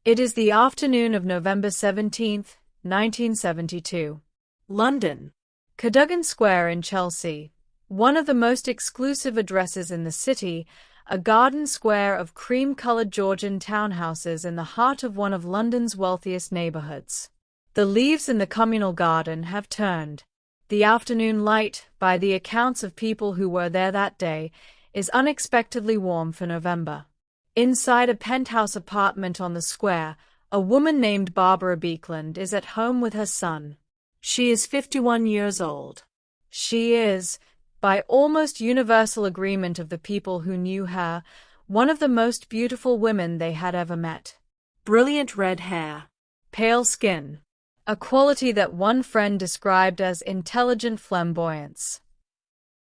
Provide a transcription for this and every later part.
It is the afternoon of November 17, 1972. London. Cadogan Square in Chelsea, one of the most exclusive addresses in the city, a garden square of cream-colored Georgian townhouses in the heart of one of London's wealthiest neighborhoods. The leaves in the communal garden have turned. The afternoon light, by the accounts of people who were there that day, is unexpectedly warm for November. Inside a penthouse apartment on the square, a woman named Barbara Baekeland is at home with her son. She is 51 years old. She is, by almost universal agreement of the people who knew her, one of the most beautiful women they had ever met. Brilliant red hair, pale skin, a quality that one friend described as intelligent flamboyance.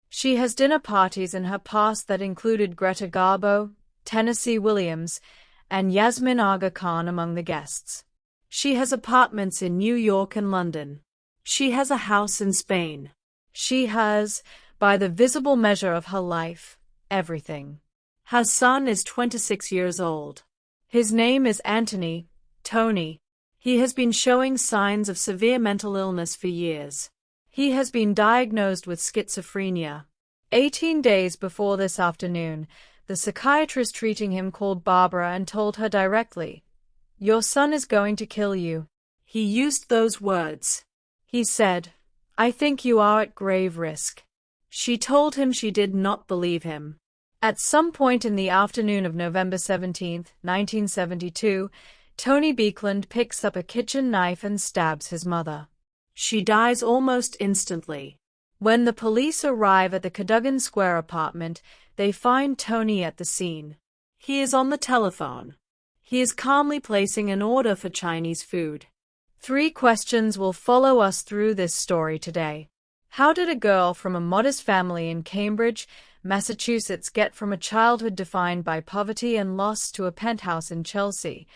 She has dinner parties in her past that included Greta Garbo, Tennessee Williams, and Yasmin Aga Khan among the guests. She has apartments in New York and London. She has a house in Spain. She has, by the visible measure of her life, everything. Her son is 26 years old. His name is Antony, Tony. He has been showing signs of severe mental illness for years. He has been diagnosed with schizophrenia. 18 days before this afternoon, the psychiatrist treating him called Barbara and told her directly, "Your son is going to kill you." He used those words. He said, "I think you are at grave risk." She told him she did not believe him. At some point in the afternoon of November 17, 1972, Tony Baekeland picks up a kitchen knife and stabs his mother. She dies almost instantly. When the police arrive at the Cadogan Square apartment, they find Tony at the scene. He is on the telephone. He is calmly placing an order for Chinese food. 3 questions will follow us through this story today. How did a girl from a modest family in Cambridge, Massachusetts get from a childhood defined by poverty and loss to a penthouse in Chelsea?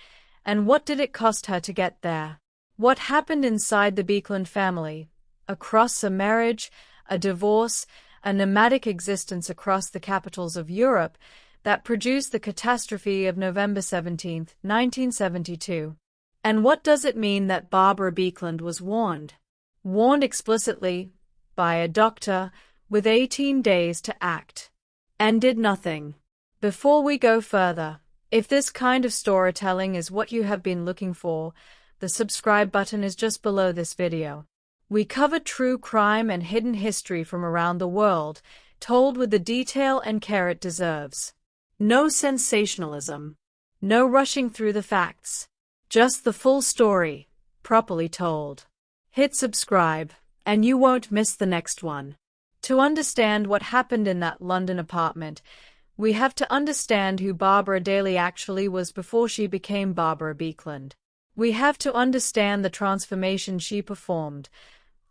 And what did it cost her to get there? What happened inside the Baekeland family? Across a marriage, a divorce, a nomadic existence across the capitals of Europe that produced the catastrophe of November 17, 1972. And what does it mean that Barbara Baekeland was warned? Warned explicitly, by a doctor, with 18 days to act. And did nothing. Before we go further, if this kind of storytelling is what you have been looking for, the subscribe button is just below this video. We cover true crime and hidden history from around the world, told with the detail and care it deserves. No sensationalism. No rushing through the facts. Just the full story, properly told. Hit subscribe, and you won't miss the next one. To understand what happened in that London apartment, we have to understand who Barbara Daly actually was before she became Barbara Baekeland. We have to understand the transformation she performed,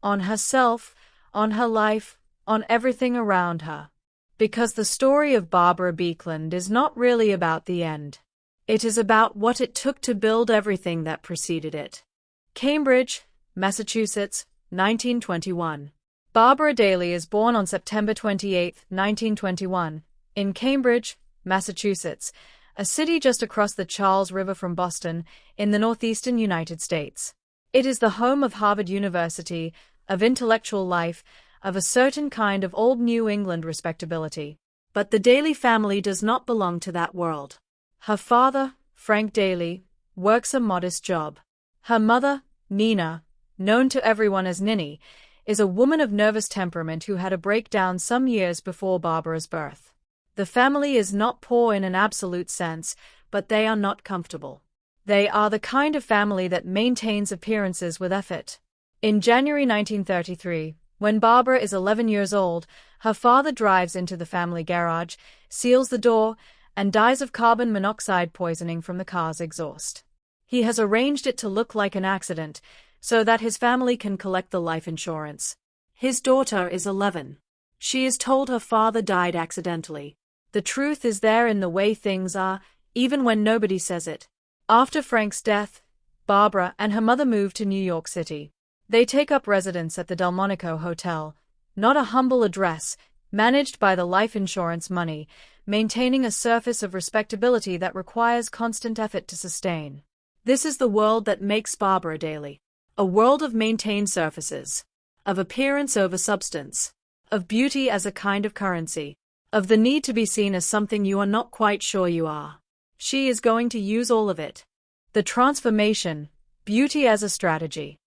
on herself, on her life, on everything around her. Because the story of Barbara Baekeland is not really about the end. It is about what it took to build everything that preceded it. Cambridge, Massachusetts, 1921. Barbara Daly is born on September 28, 1921, in Cambridge, Massachusetts, a city just across the Charles River from Boston, in the northeastern United States. It is the home of Harvard University, of intellectual life, of a certain kind of old New England respectability. But the Daly family does not belong to that world. Her father, Frank Daly, works a modest job. Her mother, Nina, known to everyone as Ninny, is a woman of nervous temperament who had a breakdown some years before Barbara's birth. The family is not poor in an absolute sense, but they are not comfortable. They are the kind of family that maintains appearances with effort. In January 1933, when Barbara is 11 years old, her father drives into the family garage, seals the door, and dies of carbon monoxide poisoning from the car's exhaust. He has arranged it to look like an accident, so that his family can collect the life insurance. His daughter is 11. She is told her father died accidentally. The truth is there in the way things are, even when nobody says it. After Frank's death, Barbara and her mother moved to New York City. They take up residence at the Delmonico Hotel, not a humble address, managed by the life insurance money, maintaining a surface of respectability that requires constant effort to sustain. This is the world that makes Barbara Daly. A world of maintained surfaces, of appearance over substance, of beauty as a kind of currency, of the need to be seen as something you are not quite sure you are. She is going to use all of it. The transformation, beauty as a strategy.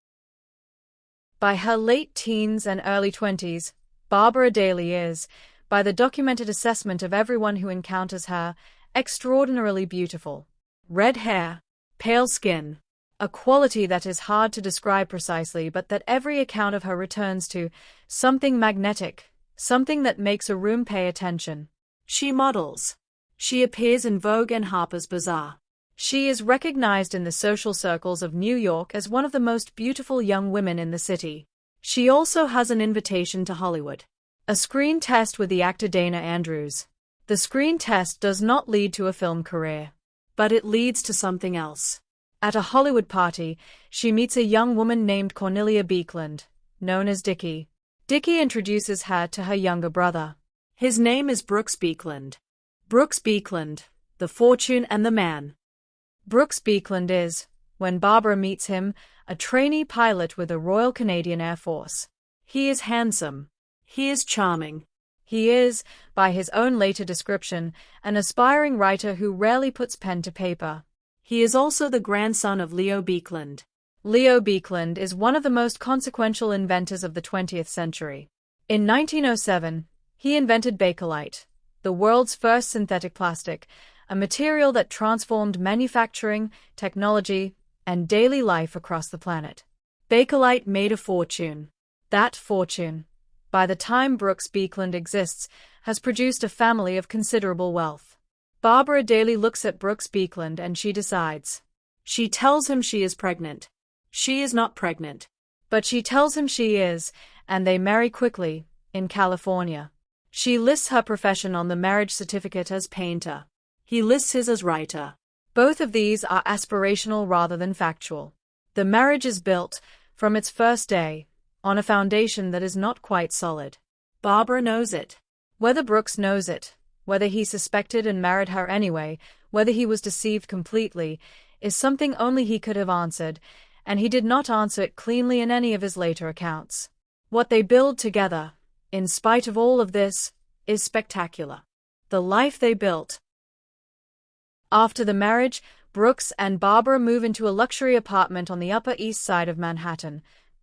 By her late teens and early 20s, Barbara Daly is, by the documented assessment of everyone who encounters her, extraordinarily beautiful. Red hair, pale skin, a quality that is hard to describe precisely but that every account of her returns to, something magnetic, something that makes a room pay attention. She models. She appears in Vogue and Harper's Bazaar. She is recognized in the social circles of New York as one of the most beautiful young women in the city. She also has an invitation to Hollywood. A screen test with the actor Dana Andrews. The screen test does not lead to a film career, but it leads to something else. At a Hollywood party, she meets a young woman named Cornelia Baekeland, known as Dickie. Dickie introduces her to her younger brother. His name is Brooks Baekeland. Brooks Baekeland, the fortune and the man. Brooks Baekeland is, when Barbara meets him, a trainee pilot with the Royal Canadian Air Force. He is handsome. He is charming. He is, by his own later description, an aspiring writer who rarely puts pen to paper. He is also the grandson of Leo Baekeland. Leo Baekeland is one of the most consequential inventors of the 20th century. In 1907, he invented Bakelite, the world's first synthetic plastic, a material that transformed manufacturing, technology, and daily life across the planet. Bakelite made a fortune. That fortune, by the time Brooks Baekeland exists, has produced a family of considerable wealth. Barbara Daly looks at Brooks Baekeland and she decides. She tells him she is pregnant. She is not pregnant. But she tells him she is, and they marry quickly, in California. She lists her profession on the marriage certificate as painter. He lists his as writer. Both of these are aspirational rather than factual. The marriage is built, from its first day, on a foundation that is not quite solid. Barbara knows it. Whether Brooks knows it, whether he suspected and married her anyway, whether he was deceived completely, is something only he could have answered, and he did not answer it cleanly in any of his later accounts. What they build together, in spite of all of this, is spectacular. The life they built. After the marriage, Brooks and Barbara move into a luxury apartment on the Upper East Side of Manhattan,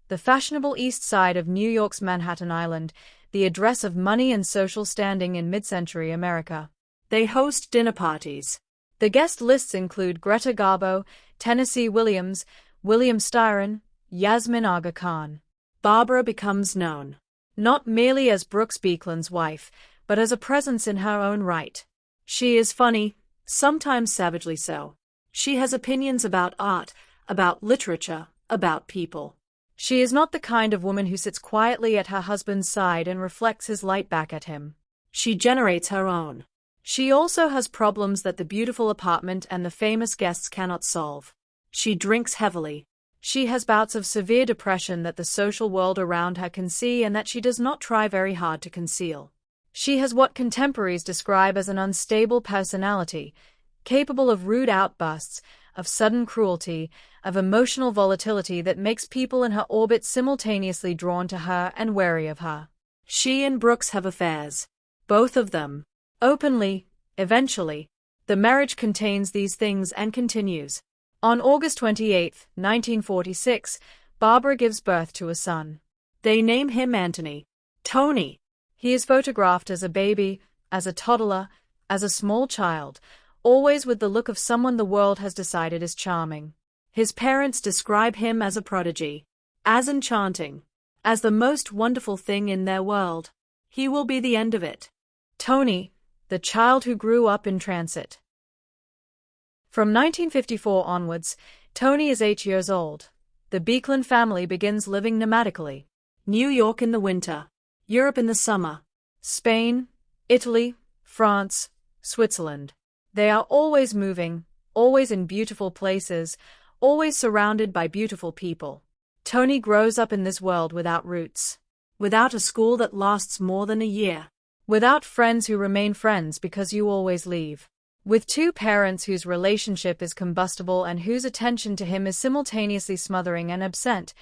the fashionable East Side of New York's Manhattan Island, the address of money and social standing in mid-century America. They host dinner parties. The guest lists include Greta Garbo, Tennessee Williams, William Styron, Yasmin Aga Khan. Barbara becomes known, not merely as Brooks Baekeland's wife, but as a presence in her own right. She is funny, sometimes savagely so. She has opinions about art, about literature, about people. She is not the kind of woman who sits quietly at her husband's side and reflects his light back at him. She generates her own. She also has problems that the beautiful apartment and the famous guests cannot solve. She drinks heavily. She has bouts of severe depression that the social world around her can see and that she does not try very hard to conceal. She has what contemporaries describe as an unstable personality, capable of rude outbursts, of sudden cruelty, of emotional volatility that makes people in her orbit simultaneously drawn to her and wary of her. She and Brooks have affairs. Both of them. Openly, eventually. The marriage contains these things and continues. On August 28, 1946, Barbara gives birth to a son. They name him Antony. Tony. He is photographed as a baby, as a toddler, as a small child, always with the look of someone the world has decided is charming. His parents describe him as a prodigy, as enchanting, as the most wonderful thing in their world. He will be the end of it. Tony, the child who grew up in transit. From 1954 onwards, Tony is 8 years old. The Baekeland family begins living nomadically. New York in the winter, Europe in the summer, Spain, Italy, France, Switzerland. They are always moving, always in beautiful places, always surrounded by beautiful people. Tony grows up in this world without roots, without a school that lasts more than a year, without friends who remain friends because you always leave, With two parents whose relationship is combustible and whose attention to him is simultaneously smothering and absent,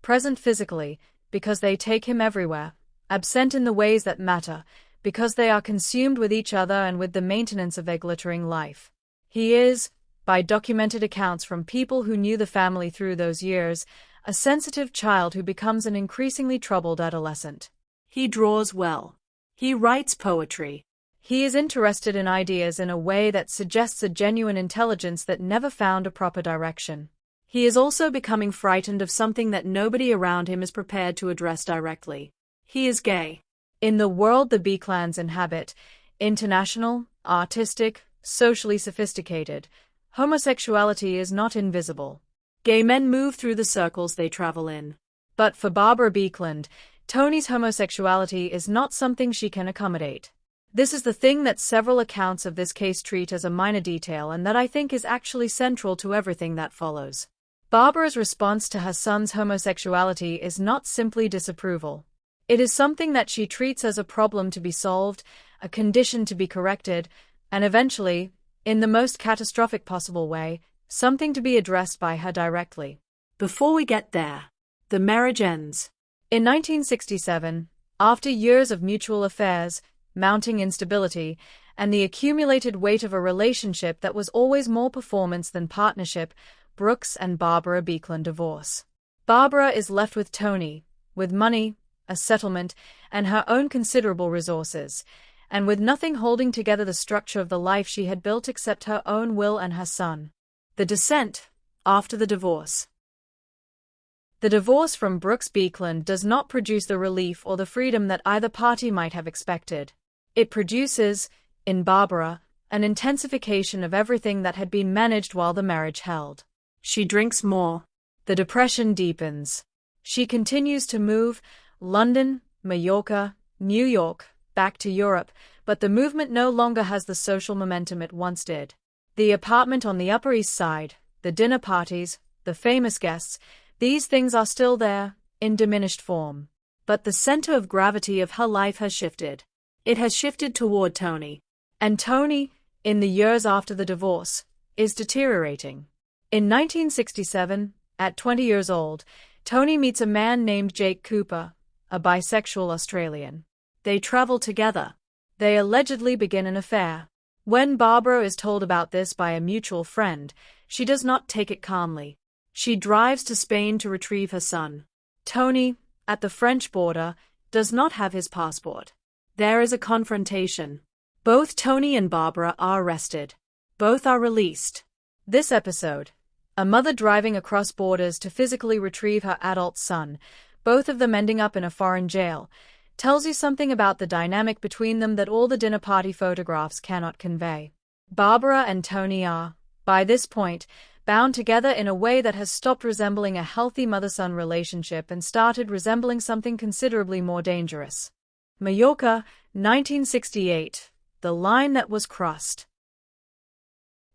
present physically, because they take him everywhere, absent in the ways that matter, because they are consumed with each other and with the maintenance of their glittering life. He is, by documented accounts from people who knew the family through those years, a sensitive child who becomes an increasingly troubled adolescent. He draws well. He writes poetry. He is interested in ideas in a way that suggests a genuine intelligence that never found a proper direction. He is also becoming frightened of something that nobody around him is prepared to address directly. He is gay. In the world the Baekelands inhabit, international, artistic, socially sophisticated, homosexuality is not invisible. Gay men move through the circles they travel in. But for Barbara Baekeland, Tony's homosexuality is not something she can accommodate. This is the thing that several accounts of this case treat as a minor detail and that I think is actually central to everything that follows. Barbara's response to her son's homosexuality is not simply disapproval. It is something that she treats as a problem to be solved, a condition to be corrected, and eventually, in the most catastrophic possible way, something to be addressed by her directly. Before we get there, the marriage ends. In 1967, after years of mutual affairs, mounting instability, and the accumulated weight of a relationship that was always more performance than partnership, Brooks and Barbara Baekeland divorce. Barbara is left with Tony, with money, a settlement, and her own considerable resources, and with nothing holding together the structure of the life she had built except her own will and her son. The descent, after the divorce. The divorce from Brooks Baekeland does not produce the relief or the freedom that either party might have expected. It produces, in Barbara, an intensification of everything that had been managed while the marriage held. She drinks more. The depression deepens. She continues to move, London, Mallorca, New York, back to Europe, but the movement no longer has the social momentum it once did. The apartment on the Upper East Side, the dinner parties, the famous guests, these things are still there, in diminished form. But the center of gravity of her life has shifted. It has shifted toward Tony. And Tony, in the years after the divorce, is deteriorating. In 1967, at 20 years old, Tony meets a man named Jake Cooper, a bisexual Australian. They travel together. They allegedly begin an affair. When Barbara is told about this by a mutual friend, she does not take it calmly. She drives to Spain to retrieve her son. Tony, at the French border, does not have his passport. There is a confrontation. Both Tony and Barbara are arrested. Both are released. This episode, a mother driving across borders to physically retrieve her adult son, both of them ending up in a foreign jail, tells you something about the dynamic between them that all the dinner party photographs cannot convey. Barbara and Tony are, by this point, bound together in a way that has stopped resembling a healthy mother-son relationship and started resembling something considerably more dangerous. Mallorca, 1968, the line that was crossed.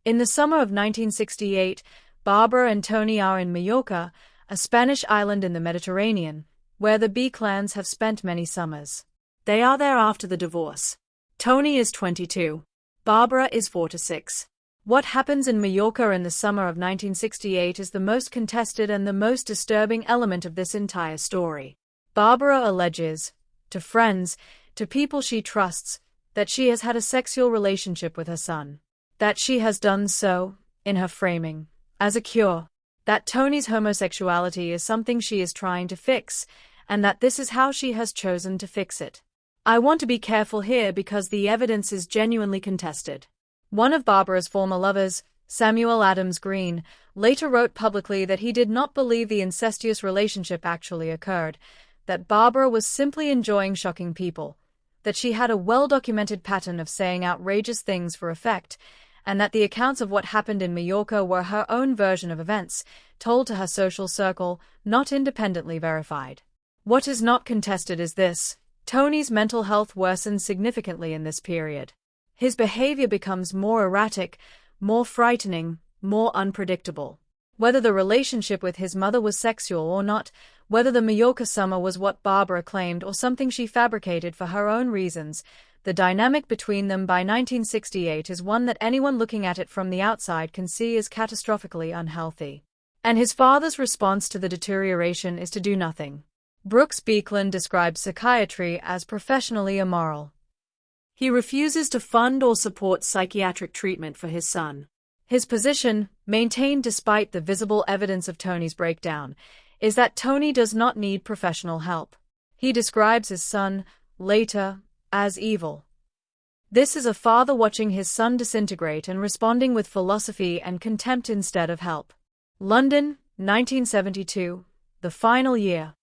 In the summer of 1968, Barbara and Tony are in Mallorca, a Spanish island in the Mediterranean, where the Baekelands have spent many summers. They are there after the divorce. Tony is 22. Barbara is 46. What happens in Mallorca in the summer of 1968 is the most contested and the most disturbing element of this entire story. Barbara alleges, to friends, to people she trusts, that she has had a sexual relationship with her son. That she has done so, in her framing, as a cure. That Tony's homosexuality is something she is trying to fix, and that this is how she has chosen to fix it. I want to be careful here because the evidence is genuinely contested. One of Barbara's former lovers, Samuel Adams Green, later wrote publicly that he did not believe the incestuous relationship actually occurred, that Barbara was simply enjoying shocking people, that she had a well-documented pattern of saying outrageous things for effect, and that the accounts of what happened in Mallorca were her own version of events, told to her social circle, not independently verified. What is not contested is this: Tony's mental health worsens significantly in this period. His behavior becomes more erratic, more frightening, more unpredictable. Whether the relationship with his mother was sexual or not, whether the Mallorca summer was what Barbara claimed or something she fabricated for her own reasons, the dynamic between them by 1968 is one that anyone looking at it from the outside can see is catastrophically unhealthy. And his father's response to the deterioration is to do nothing. Brooks Baekeland describes psychiatry as professionally immoral. He refuses to fund or support psychiatric treatment for his son. His position, maintained despite the visible evidence of Tony's breakdown, is that Tony does not need professional help. He describes his son, later, as evil. This is a father watching his son disintegrate and responding with philosophy and contempt instead of help. London, 1972, the final year.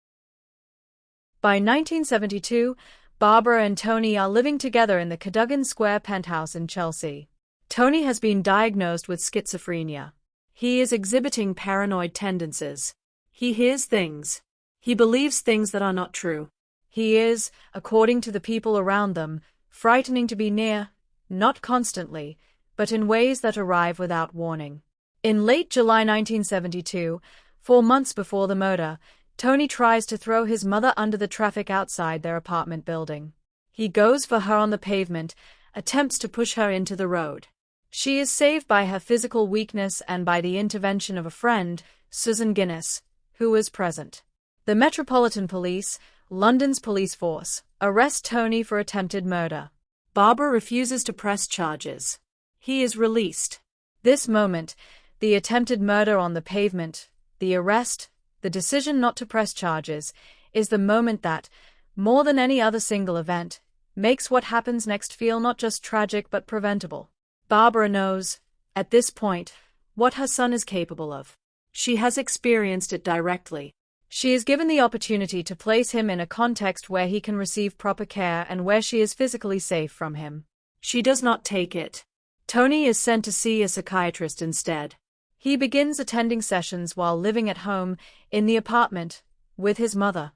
By 1972, Barbara and Tony are living together in the Cadogan Square penthouse in Chelsea. Tony has been diagnosed with schizophrenia. He is exhibiting paranoid tendencies. He hears things. He believes things that are not true. He is, according to the people around them, frightening to be near, not constantly, but in ways that arrive without warning. In late July 1972, 4 months before the murder, Tony tries to throw his mother under the traffic outside their apartment building. He goes for her on the pavement, attempts to push her into the road. She is saved by her physical weakness and by the intervention of a friend, Susan Guinness, who was present. The Metropolitan Police, London's police force, arrest Tony for attempted murder. Barbara refuses to press charges. He is released. This moment, the attempted murder on the pavement, the arrest, the decision not to press charges, is the moment that, more than any other single event, makes what happens next feel not just tragic but preventable. Barbara knows, at this point, what her son is capable of. She has experienced it directly. She is given the opportunity to place him in a context where he can receive proper care and where she is physically safe from him. She does not take it. Tony is sent to see a psychiatrist instead. He begins attending sessions while living at home, in the apartment, with his mother.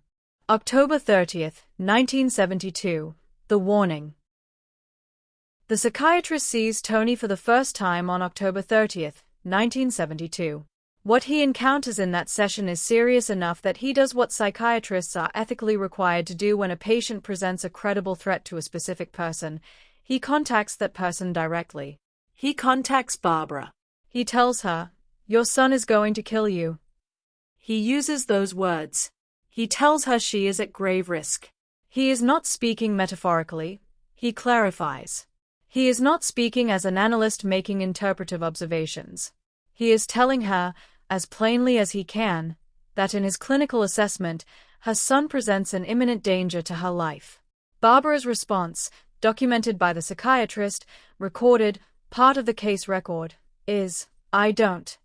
October 30th, 1972. The warning. The psychiatrist sees Tony for the first time on October 30th, 1972. What he encounters in that session is serious enough that he does what psychiatrists are ethically required to do when a patient presents a credible threat to a specific person. He contacts that person directly. He contacts Barbara. He tells her, "Your son is going to kill you." He uses those words. He tells her she is at grave risk. He is not speaking metaphorically. He clarifies. He is not speaking as an analyst making interpretive observations. He is telling her, as plainly as he can, that in his clinical assessment, her son presents an imminent danger to her life. Barbara's response, documented by the psychiatrist, recorded, part of the case record, is, "I don't."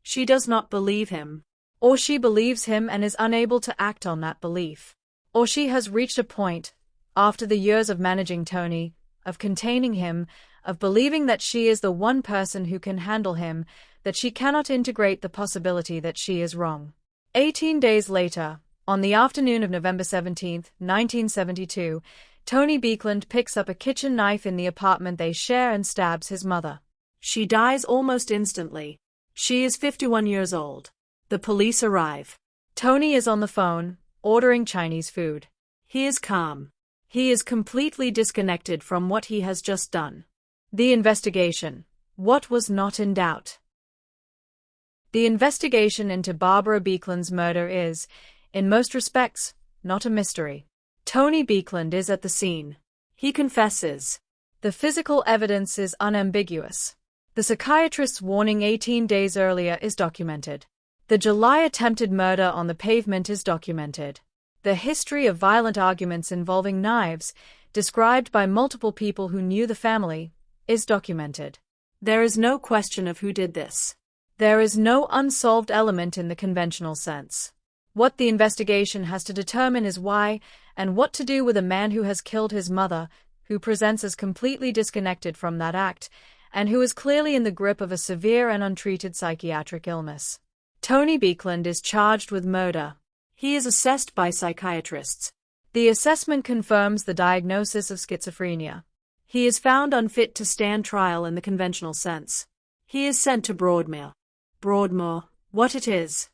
She does not believe him. Or she believes him and is unable to act on that belief. Or she has reached a point, after the years of managing Tony, of containing him, of believing that she is the one person who can handle him, that she cannot integrate the possibility that she is wrong. 18 days later, on the afternoon of November 17, 1972, Tony Baekeland picks up a kitchen knife in the apartment they share and stabs his mother. She dies almost instantly. She is 51 years old. The police arrive. Tony is on the phone, ordering Chinese food. He is calm. He is completely disconnected from what he has just done. The investigation. What was not in doubt? The investigation into Barbara Baekeland's murder is, in most respects, not a mystery. Tony Baekeland is at the scene. He confesses. The physical evidence is unambiguous. The psychiatrist's warning 18 days earlier is documented. The July attempted murder on the pavement is documented. The history of violent arguments involving knives, described by multiple people who knew the family, is documented. There is no question of who did this. There is no unsolved element in the conventional sense. What the investigation has to determine is why, and what to do with a man who has killed his mother, who presents as completely disconnected from that act, and who is clearly in the grip of a severe and untreated psychiatric illness. Tony Baekeland is charged with murder. He is assessed by psychiatrists. The assessment confirms the diagnosis of schizophrenia. He is found unfit to stand trial in the conventional sense. He is sent to Broadmoor What it is.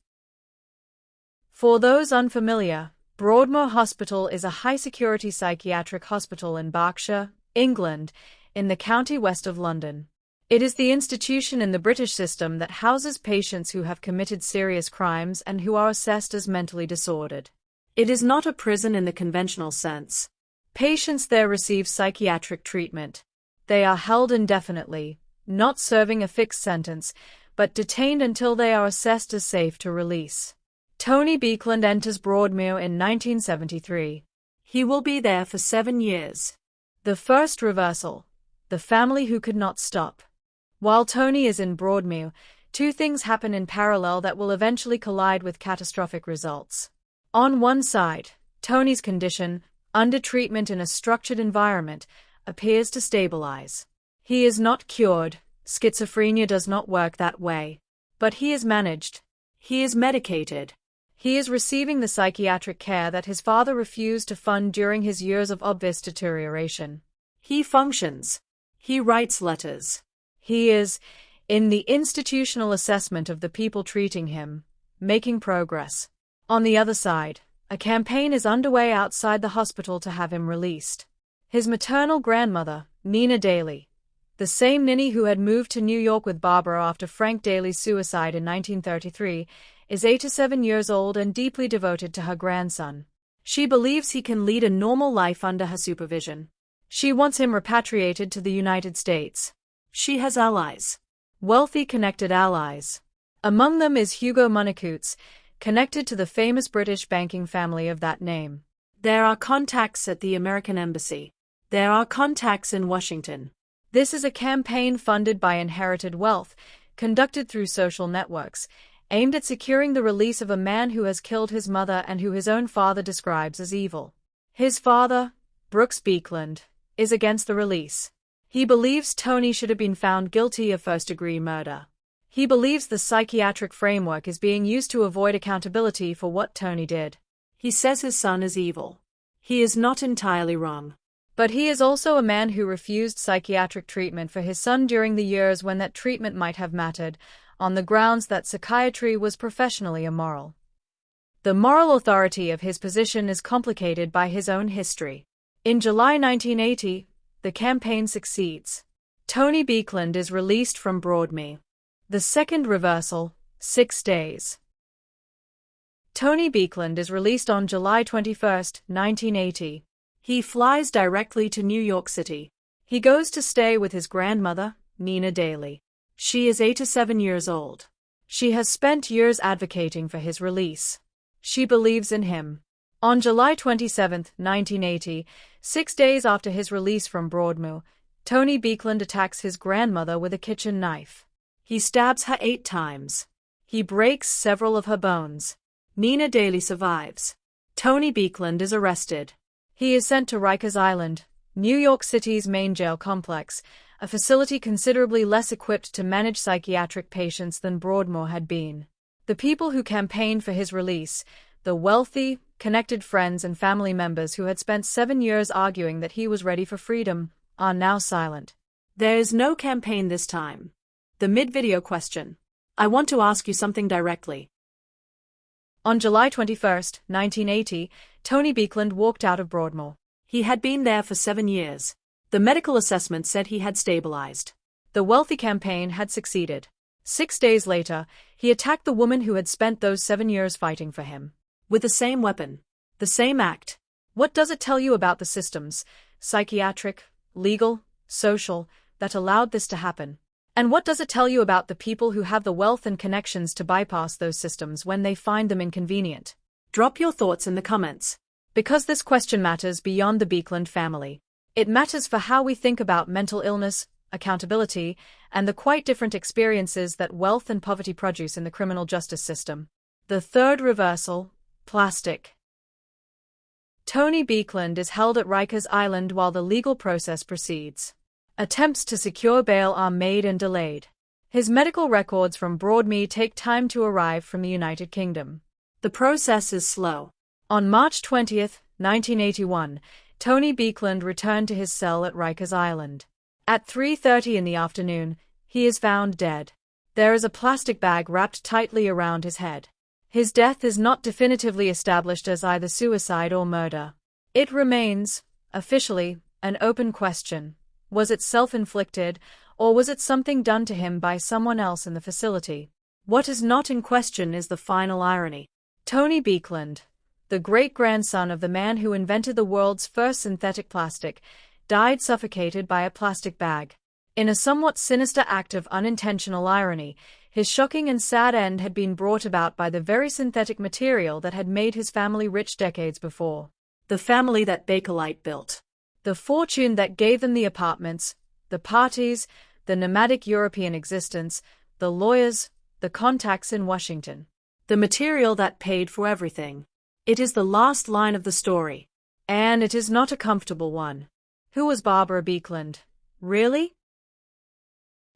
For those unfamiliar, Broadmoor Hospital is a high-security psychiatric hospital in Berkshire, England, in the county west of London. It is the institution in the British system that houses patients who have committed serious crimes and who are assessed as mentally disordered. It is not a prison in the conventional sense. Patients there receive psychiatric treatment. They are held indefinitely, not serving a fixed sentence, but detained until they are assessed as safe to release. Tony Baekeland enters Broadmoor in 1973. He will be there for 7 years. The first reversal. The family who could not stop. While Tony is in Broadmoor, two things happen in parallel that will eventually collide with catastrophic results. On one side, Tony's condition, under treatment in a structured environment, appears to stabilize. He is not cured. Schizophrenia does not work that way. But he is managed. He is medicated. He is receiving the psychiatric care that his father refused to fund during his years of obvious deterioration. He functions. He writes letters. He is, in the institutional assessment of the people treating him, making progress. On the other side, a campaign is underway outside the hospital to have him released. His maternal grandmother, Nina Daly, the same ninny who had moved to New York with Barbara after Frank Daly's suicide in 1933, is 87 years old and deeply devoted to her grandson. She believes he can lead a normal life under her supervision. She wants him repatriated to the United States. She has allies. Wealthy, connected allies. Among them is Hugo Monicoots, connected to the famous British banking family of that name. There are contacts at the American Embassy. There are contacts in Washington. This is a campaign funded by inherited wealth, conducted through social networks, aimed at securing the release of a man who has killed his mother and who his own father describes as evil. His father, Brooks Baekeland, is against the release. He believes Tony should have been found guilty of first-degree murder. He believes the psychiatric framework is being used to avoid accountability for what Tony did. He says his son is evil. He is not entirely wrong. But he is also a man who refused psychiatric treatment for his son during the years when that treatment might have mattered, on the grounds that psychiatry was professionally immoral. The moral authority of his position is complicated by his own history. In July 1980, the campaign succeeds. Tony Baekeland is released from Broadmoor. The second reversal, 6 days. Tony Baekeland is released on July 21, 1980. He flies directly to New York City. He goes to stay with his grandmother, Nina Daly. She is 87 years old. She has spent years advocating for his release. She believes in him. On July 27, 1980, 6 days after his release from Broadmoor, Tony Baekeland attacks his grandmother with a kitchen knife. He stabs her 8 times. He breaks several of her bones. Nina Daly survives. Tony Baekeland is arrested. He is sent to Rikers Island, New York City's main jail complex, a facility considerably less equipped to manage psychiatric patients than Broadmoor had been. The people who campaigned for his release, the wealthy, connected friends and family members who had spent 7 years arguing that he was ready for freedom, are now silent. There is no campaign this time. The mid-video question. I want to ask you something directly. On July 21, 1980, Tony Baekeland walked out of Broadmoor. He had been there for 7 years. The medical assessment said he had stabilized. The wealthy campaign had succeeded. 6 days later, he attacked the woman who had spent those 7 years fighting for him. With the same weapon. The same act. What does it tell you about the systems, psychiatric, legal, social, that allowed this to happen? And what does it tell you about the people who have the wealth and connections to bypass those systems when they find them inconvenient? Drop your thoughts in the comments. Because this question matters beyond the Baekeland family. It matters for how we think about mental illness, accountability, and the quite different experiences that wealth and poverty produce in the criminal justice system. The third reversal, plastic. Tony Baekeland is held at Rikers Island while the legal process proceeds. Attempts to secure bail are made and delayed. His medical records from Broadmoor take time to arrive from the United Kingdom. The process is slow. On March 20, 1981, Tony Baekeland returned to his cell at Rikers Island. At 3:30 in the afternoon, he is found dead. There is a plastic bag wrapped tightly around his head. His death is not definitively established as either suicide or murder. It remains, officially, an open question. Was it self-inflicted, or was it something done to him by someone else in the facility? What is not in question is the final irony. Tony Baekeland, the great-grandson of the man who invented the world's first synthetic plastic, died suffocated by a plastic bag. In a somewhat sinister act of unintentional irony, his shocking and sad end had been brought about by the very synthetic material that had made his family rich decades before. The family that Bakelite built. The fortune that gave them the apartments, the parties, the nomadic European existence, the lawyers, the contacts in Washington. The material that paid for everything. It is the last line of the story. And it is not a comfortable one. Who was Barbara Baekeland? Really?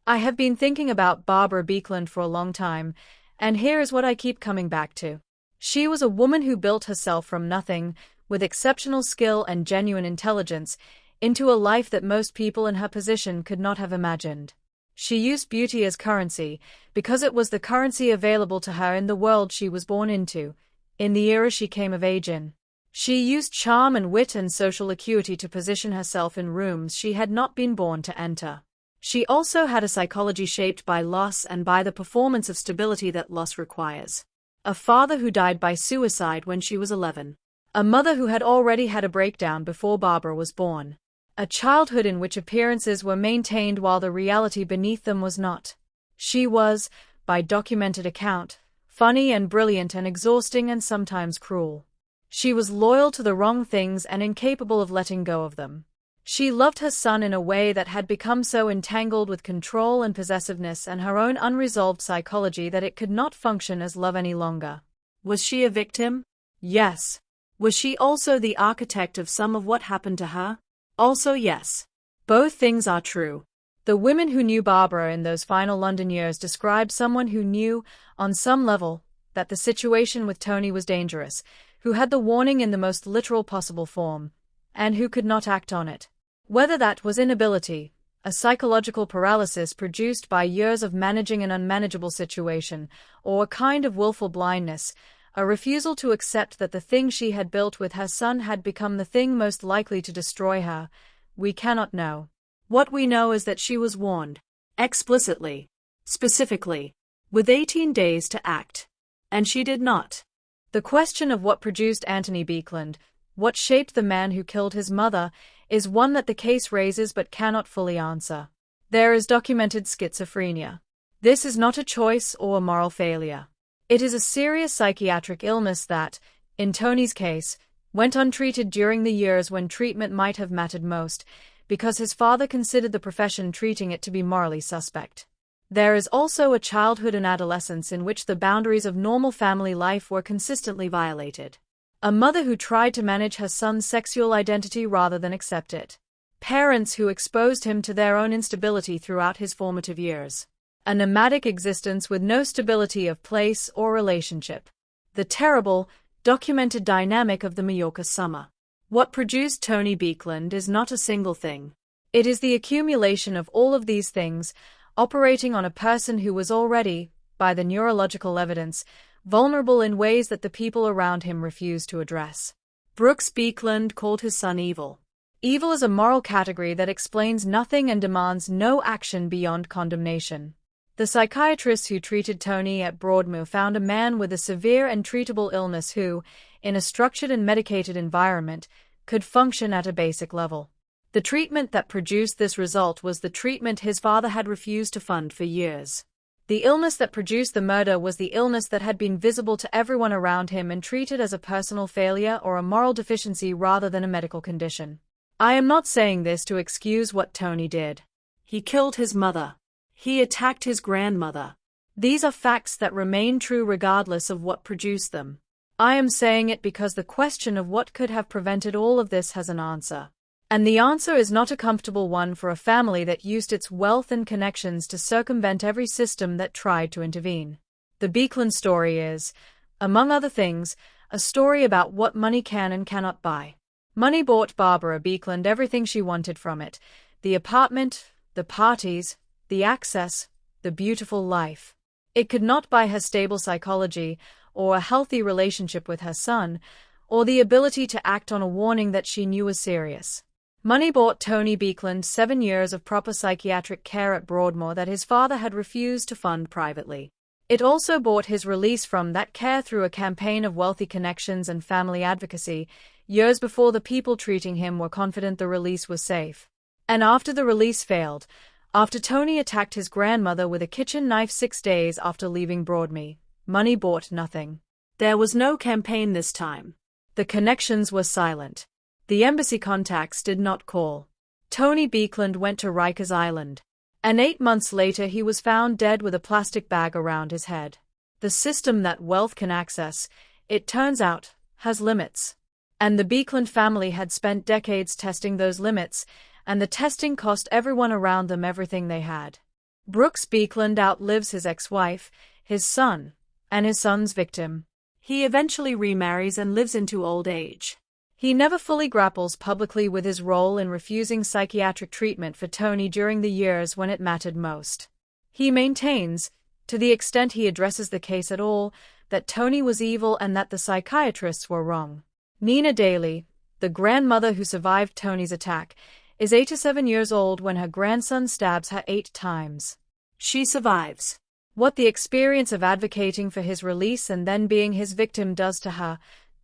I have been thinking about Barbara Baekeland for a long time, and here is what I keep coming back to. She was a woman who built herself from nothing, with exceptional skill and genuine intelligence, into a life that most people in her position could not have imagined. She used beauty as currency, because it was the currency available to her in the world she was born into, in the era she came of age in. She used charm and wit and social acuity to position herself in rooms she had not been born to enter. She also had a psychology shaped by loss and by the performance of stability that loss requires. A father who died by suicide when she was 11. A mother who had already had a breakdown before Barbara was born. A childhood in which appearances were maintained while the reality beneath them was not. She was, by documented account, funny and brilliant and exhausting and sometimes cruel. She was loyal to the wrong things and incapable of letting go of them. She loved her son in a way that had become so entangled with control and possessiveness and her own unresolved psychology that it could not function as love any longer. Was she a victim? Yes. Was she also the architect of some of what happened to her? Also yes. Both things are true. The women who knew Barbara in those final London years described someone who knew, on some level, that the situation with Tony was dangerous, who had the warning in the most literal possible form, and who could not act on it. Whether that was inability, a psychological paralysis produced by years of managing an unmanageable situation, or a kind of willful blindness, a refusal to accept that the thing she had built with her son had become the thing most likely to destroy her, we cannot know. What we know is that she was warned, explicitly, specifically, with 18 days to act. And she did not. The question of what produced Antony Baekeland, what shaped the man who killed his mother, is one that the case raises but cannot fully answer. There is documented schizophrenia. This is not a choice or a moral failure. It is a serious psychiatric illness that, in Tony's case, went untreated during the years when treatment might have mattered most, because his father considered the profession treating it to be morally suspect. There is also a childhood and adolescence in which the boundaries of normal family life were consistently violated. A mother who tried to manage her son's sexual identity rather than accept it. Parents who exposed him to their own instability throughout his formative years. A nomadic existence with no stability of place or relationship. The terrible, documented dynamic of the Mallorca summer. What produced Tony Baekeland is not a single thing. It is the accumulation of all of these things, operating on a person who was already, by the neurological evidence, vulnerable in ways that the people around him refused to address. Brooks Baekeland called his son evil. Evil is a moral category that explains nothing and demands no action beyond condemnation. The psychiatrists who treated Tony at Broadmoor found a man with a severe and treatable illness who, in a structured and medicated environment, could function at a basic level. The treatment that produced this result was the treatment his father had refused to fund for years. The illness that produced the murder was the illness that had been visible to everyone around him and treated as a personal failure or a moral deficiency rather than a medical condition. I am not saying this to excuse what Tony did. He killed his mother. He attacked his grandmother. These are facts that remain true regardless of what produced them. I am saying it because the question of what could have prevented all of this has an answer. And the answer is not a comfortable one for a family that used its wealth and connections to circumvent every system that tried to intervene. The Baekeland story is, among other things, a story about what money can and cannot buy. Money bought Barbara Baekeland everything she wanted from it: the apartment, the parties, the access, the beautiful life. It could not buy her stable psychology, or a healthy relationship with her son, or the ability to act on a warning that she knew was serious. Money bought Tony Baekeland 7 years of proper psychiatric care at Broadmoor that his father had refused to fund privately. It also bought his release from that care through a campaign of wealthy connections and family advocacy, years before the people treating him were confident the release was safe. And after the release failed, after Tony attacked his grandmother with a kitchen knife 6 days after leaving Broadmoor, Money bought nothing. There was no campaign this time. The connections were silent. The embassy contacts did not call. Tony Baekeland went to Rikers Island. And 8 months later he was found dead with a plastic bag around his head. The system that wealth can access, it turns out, has limits. And the Baekeland family had spent decades testing those limits, and the testing cost everyone around them everything they had. Brooks Baekeland outlives his ex-wife, his son, and his son's victim. He eventually remarries and lives into old age. He never fully grapples publicly with his role in refusing psychiatric treatment for Tony during the years when it mattered most. He maintains, to the extent he addresses the case at all, that Tony was evil and that the psychiatrists were wrong. Natalie, the grandmother who survived Tony's attack, is 87 years old when her grandson stabs her 8 times. She survives. What the experience of advocating for his release and then being his victim does to her,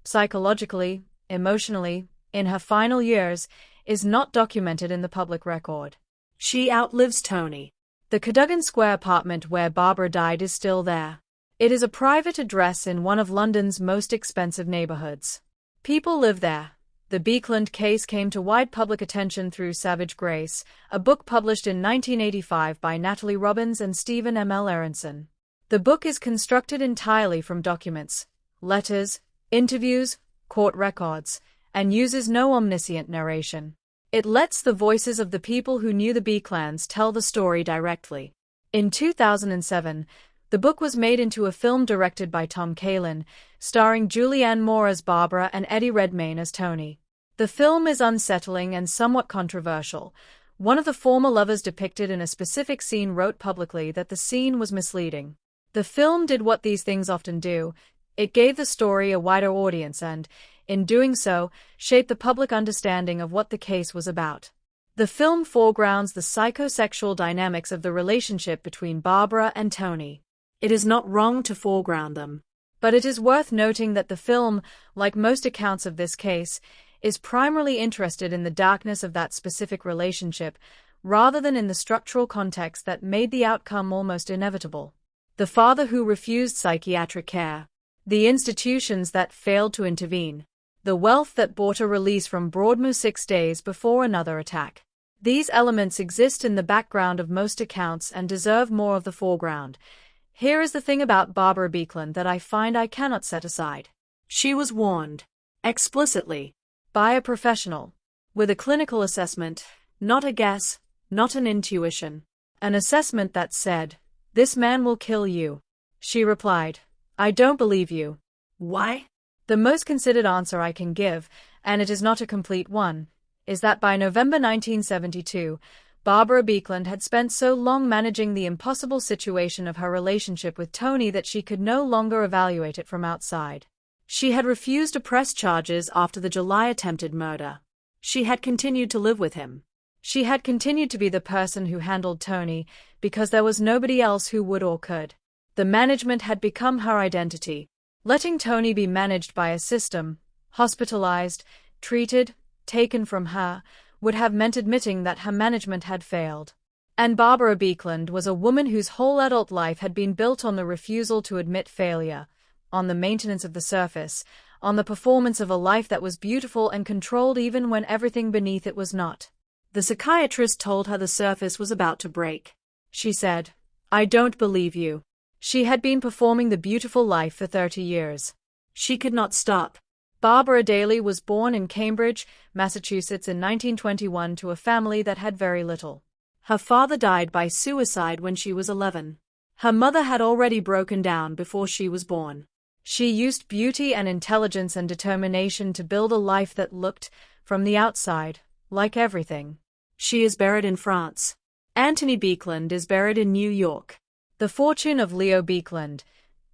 psychologically, emotionally, in her final years, is not documented in the public record. She outlives Tony. The Cadogan Square apartment where Barbara died is still there. It is a private address in one of London's most expensive neighborhoods. People live there. The Baekeland case came to wide public attention through Savage Grace, a book published in 1985 by Natalie and Stephen M. L. Aronson. The book is constructed entirely from documents, letters, interviews, court records, and uses no omniscient narration. It lets the voices of the people who knew the Baekelands tell the story directly. In 2007, the book was made into a film directed by Tom Baekeland, starring Julianne Moore as Barbara and Eddie Redmayne as Tony. The film is unsettling and somewhat controversial. One of the former lovers depicted in a specific scene wrote publicly that the scene was misleading. The film did what these things often do. It gave the story a wider audience and, in doing so, shaped the public understanding of what the case was about. The film foregrounds the psychosexual dynamics of the relationship between Barbara and Tony. It is not wrong to foreground them. But it is worth noting that the film, like most accounts of this case, is primarily interested in the darkness of that specific relationship, rather than in the structural context that made the outcome almost inevitable. The father who refused psychiatric care. The institutions that failed to intervene. The wealth that bought a release from Broadmoor 6 days before another attack. These elements exist in the background of most accounts and deserve more of the foreground. Here is the thing about Barbara Baekeland that I find I cannot set aside. She was warned, explicitly, by a professional, with a clinical assessment, not a guess, not an intuition. An assessment that said, "This man will kill you." She replied, "I don't believe you." Why? The most considered answer I can give, and it is not a complete one, is that by November 1972, Barbara Baekeland had spent so long managing the impossible situation of her relationship with Tony that she could no longer evaluate it from outside. She had refused to press charges after the July attempted murder. She had continued to live with him. She had continued to be the person who handled Tony, because there was nobody else who would or could. The management had become her identity. Letting Tony be managed by a system, hospitalized, treated, taken from her, would have meant admitting that her management had failed. And Barbara Baekeland was a woman whose whole adult life had been built on the refusal to admit failure, on the maintenance of the surface, on the performance of a life that was beautiful and controlled even when everything beneath it was not. The psychiatrist told her the surface was about to break. She said, "I don't believe you." She had been performing the beautiful life for 30 years. She could not stop. Barbara Daly was born in Cambridge, Massachusetts in 1921 to a family that had very little. Her father died by suicide when she was 11. Her mother had already broken down before she was born. She used beauty and intelligence and determination to build a life that looked, from the outside, like everything. She is buried in France. Antony Baekeland is buried in New York. The fortune of Leo Baekeland,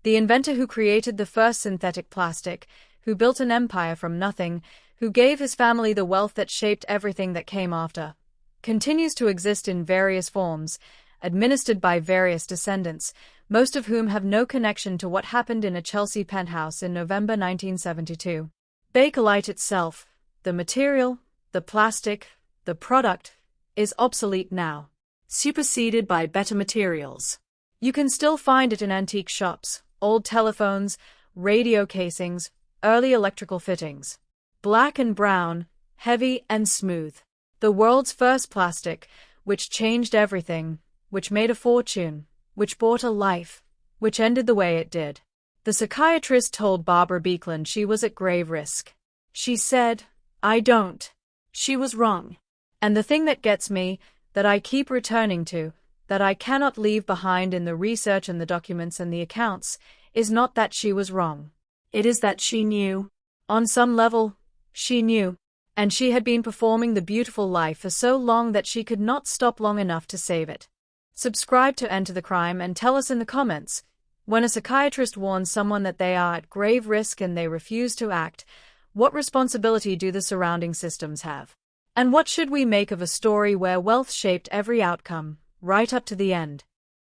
the inventor who created the first synthetic plastic, who built an empire from nothing, who gave his family the wealth that shaped everything that came after, continues to exist in various forms, administered by various descendants, most of whom have no connection to what happened in a Chelsea penthouse in November 1972. Bakelite itself, the material, the plastic, the product, is obsolete now, superseded by better materials. You can still find it in antique shops, old telephones, radio casings, early electrical fittings. Black and brown, heavy and smooth. The world's first plastic, which changed everything, which made a fortune, which bought a life, which ended the way it did. The psychiatrist told Barbara Baekeland she was at grave risk. She said, "I don't." She was wrong. And the thing that gets me, that I keep returning to, that I cannot leave behind in the research and the documents and the accounts, is not that she was wrong. It is that she knew. On some level, she knew. And she had been performing the beautiful life for so long that she could not stop long enough to save it. Subscribe to Enter the Crime and tell us in the comments, when a psychiatrist warns someone that they are at grave risk and they refuse to act, what responsibility do the surrounding systems have? And what should we make of a story where wealth shaped every outcome, right up to the end?